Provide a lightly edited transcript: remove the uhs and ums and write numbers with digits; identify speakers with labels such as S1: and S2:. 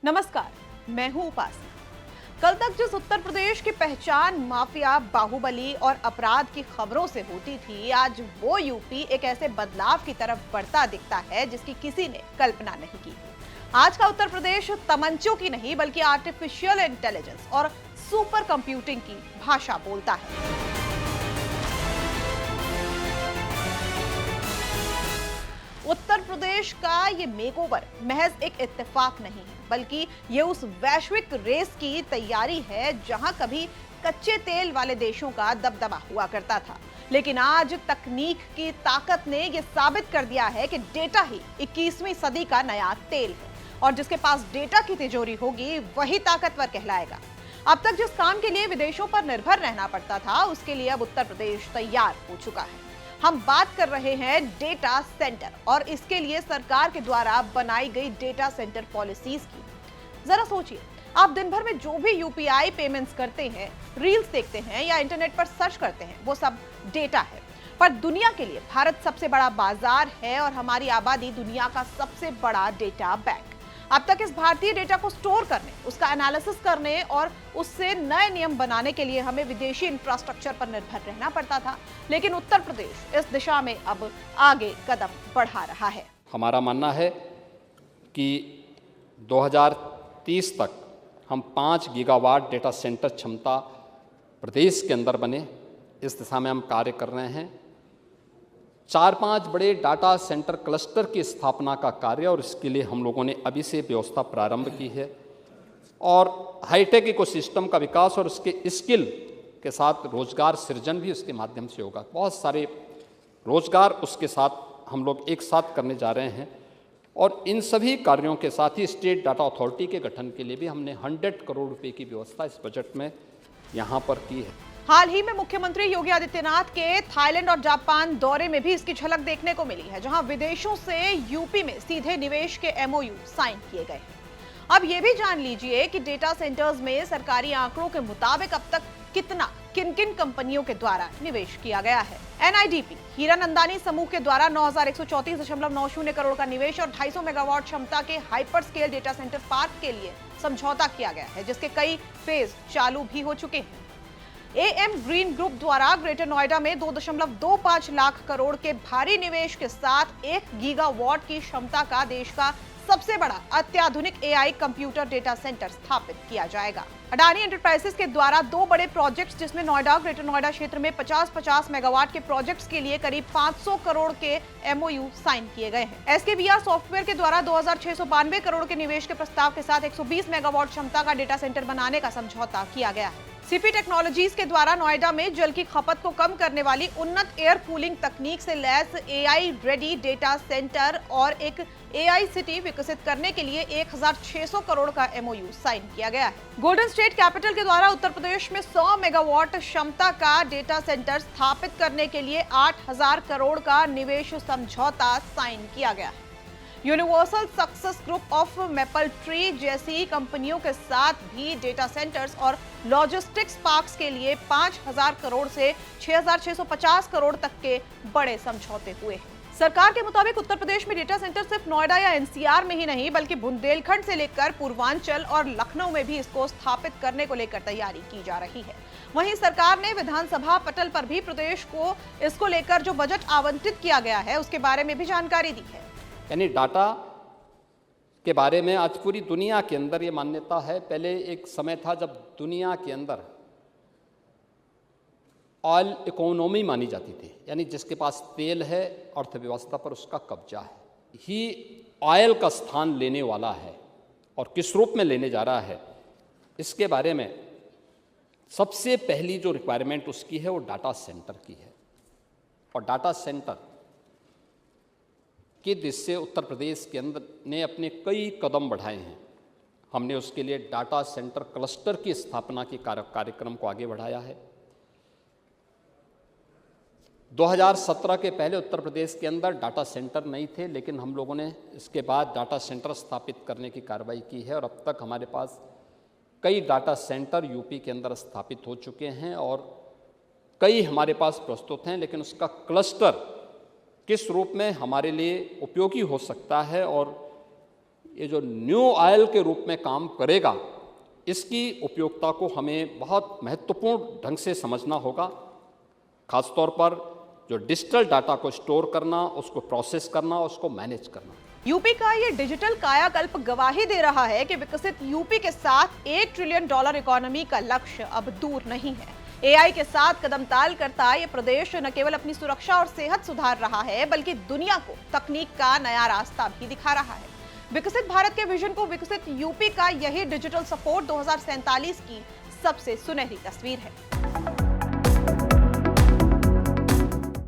S1: नमस्कार, मैं हूं उपासना। कल तक जिस उत्तर प्रदेश की पहचान माफिया, बाहुबली और अपराध की खबरों से होती थी, आज वो यूपी एक ऐसे बदलाव की तरफ बढ़ता दिखता है जिसकी किसी ने कल्पना नहीं की। आज का उत्तर प्रदेश तमंचों की नहीं बल्कि आर्टिफिशियल इंटेलिजेंस और सुपर कंप्यूटिंग की भाषा बोलता है। उत्तर प्रदेश का ये मेकओवर महज एक इत्तेफाक नहीं है, बल्कि ये उस वैश्विक रेस की तैयारी है जहां कभी कच्चे तेल वाले देशों का दबदबा हुआ करता था, लेकिन आज तकनीक की ताकत ने ये साबित कर दिया है कि डेटा ही 21वीं सदी का नया तेल है और जिसके पास डेटा की तिजोरी होगी वही ताकतवर कहलाएगा। अब तक जिस काम के लिए विदेशों पर निर्भर रहना पड़ता था, उसके लिए अब उत्तर प्रदेश तैयार हो चुका है। हम बात कर रहे हैं डेटा सेंटर और इसके लिए सरकार के द्वारा बनाई गई डेटा सेंटर पॉलिसीज की। जरा सोचिए, आप दिन भर में जो भी यूपीआई पेमेंट्स करते हैं, रील्स देखते हैं या इंटरनेट पर सर्च करते हैं, वो सब डेटा है। पर दुनिया के लिए भारत सबसे बड़ा बाजार है और हमारी आबादी दुनिया का सबसे बड़ा डेटा बैंक। अब तक इस भारतीय डेटा को स्टोर करने, उसका एनालिसिस करने और उससे नए नियम बनाने के लिए हमें विदेशी इंफ्रास्ट्रक्चर पर निर्भर रहना पड़ता था, लेकिन उत्तर प्रदेश इस दिशा में अब आगे कदम बढ़ा रहा है।
S2: हमारा मानना है कि 2030 तक हम 5 गीगावाट डेटा सेंटर क्षमता प्रदेश के अंदर बने, इस दिशा में हम कार्य कर रहे हैं। 4-5 बड़े डाटा सेंटर क्लस्टर की स्थापना का कार्य और इसके लिए हम लोगों ने अभी से व्यवस्था प्रारंभ की है और हाईटेक इकोसिस्टम का विकास और उसके स्किल के साथ रोजगार सृजन भी उसके माध्यम से होगा। बहुत सारे रोजगार उसके साथ हम लोग एक साथ करने जा रहे हैं और इन सभी कार्यों के साथ ही स्टेट डाटा अथॉरिटी के गठन के लिए भी हमने 100 करोड़ रुपए की व्यवस्था इस बजट में यहाँ पर की है।
S1: हाल ही में मुख्यमंत्री योगी आदित्यनाथ के थाईलैंड और जापान दौरे में भी इसकी झलक देखने को मिली है, जहां विदेशों से यूपी में सीधे निवेश के एमओयू साइन किए गए हैं। अब ये भी जान लीजिए कि डेटा सेंटर्स में सरकारी आंकड़ों के मुताबिक अब तक किन किन कंपनियों के द्वारा निवेश किया गया है। एनआईडीपी हीरानंदानी समूह के द्वारा 9134.90 करोड़ का निवेश और 250 मेगावाट क्षमता के hyper scale data centre park के लिए समझौता किया गया है, जिसके कई फेज चालू भी हो चुके हैं। एएम ग्रीन ग्रुप द्वारा ग्रेटर नोएडा में 2.25 लाख करोड़ के भारी निवेश के साथ 1 गीगावाट की क्षमता का देश का सबसे बड़ा अत्याधुनिक एआई कंप्यूटर डेटा सेंटर स्थापित किया जाएगा। अडानी एंटरप्राइजेस के द्वारा 2 बड़े प्रोजेक्ट्स, जिसमें नोएडा ग्रेटर नोएडा क्षेत्र में 50-50 मेगावाट के प्रोजेक्ट्स के लिए करीब 500 करोड़ के एमओयू साइन किए गए हैं। एसकेवीआर सॉफ्टवेयर के द्वारा 2692 करोड़ के निवेश के प्रस्ताव के साथ 120 मेगावाट क्षमता का डेटा सेंटर बनाने का समझौता किया गया है। सीपी टेक्नोलॉजीज के द्वारा नोएडा में जल की खपत को कम करने वाली उन्नत एयर कूलिंग तकनीक से lace AI ready data centre और एक एआई सिटी विकसित करने के लिए 1600 करोड़ का एमओयू साइन किया गया है। गोल्डन स्टेट कैपिटल के द्वारा उत्तर प्रदेश में 100 मेगावाट क्षमता का डेटा सेंटर स्थापित करने के लिए 8000 करोड़ का निवेश समझौता साइन किया गया है। Universal success group of maple tree जैसी कंपनियों के साथ भी डेटा सेंटर्स और लॉजिस्टिक्स पार्क्स के लिए 5000 करोड़ से 6650 करोड़ तक के बड़े समझौते हुए हैं। सरकार के मुताबिक उत्तर प्रदेश में डेटा सेंटर सिर्फ नोएडा या एनसीआर में ही नहीं, बल्कि बुंदेलखंड से लेकर पूर्वांचल और लखनऊ में भी इसको स्थापित करने को लेकर तैयारी की जा रही है। वहीं सरकार ने विधानसभा पटल पर भी प्रदेश को इसको लेकर जो बजट आवंटित किया गया है उसके बारे में भी जानकारी दी है।
S2: यानी डाटा के बारे में आज पूरी दुनिया के अंदर ये मान्यता है। पहले एक समय था जब दुनिया के अंदर ऑयल इकोनॉमी मानी जाती थी, यानी जिसके पास तेल है अर्थव्यवस्था पर उसका कब्जा है, ही ऑयल का स्थान लेने वाला है और किस रूप में लेने जा रहा है, इसके बारे में सबसे पहली जो रिक्वायरमेंट उसकी है वो डाटा सेंटर की है। और डाटा सेंटर कि जिससे उत्तर प्रदेश के अंदर ने अपने कई कदम बढ़ाए हैं। हमने उसके लिए डाटा सेंटर क्लस्टर की स्थापना के कार्यक्रम को आगे बढ़ाया है। 2017 के पहले उत्तर प्रदेश के अंदर डाटा सेंटर नहीं थे, लेकिन हम लोगों ने इसके बाद डाटा सेंटर स्थापित करने की कार्रवाई की है और अब तक हमारे पास कई डाटा सेंटर यूपी के अंदर स्थापित हो चुके हैं और कई हमारे पास प्रस्तुत हैं। लेकिन उसका क्लस्टर किस रूप में हमारे लिए उपयोगी हो सकता है और ये जो न्यू ऑयल के रूप में काम करेगा, इसकी उपयोगिता को हमें बहुत महत्वपूर्ण ढंग से समझना होगा। खासतौर पर जो डिजिटल डाटा को स्टोर करना, उसको प्रोसेस करना, उसको मैनेज करना।
S1: यूपी का ये डिजिटल कायाकल्प गवाही दे रहा है कि विकसित यूपी के साथ $1 ट्रिलियन इकोनॉमी का लक्ष्य अब दूर नहीं है। एआई के साथ कदम ताल करता ये प्रदेश न केवल अपनी सुरक्षा और सेहत सुधार रहा है, बल्कि दुनिया को तकनीक का नया रास्ता भी दिखा रहा है। विकसित भारत के विजन को विकसित यूपी का यही डिजिटल सपोर्ट 2047 की सबसे सुनहरी तस्वीर है।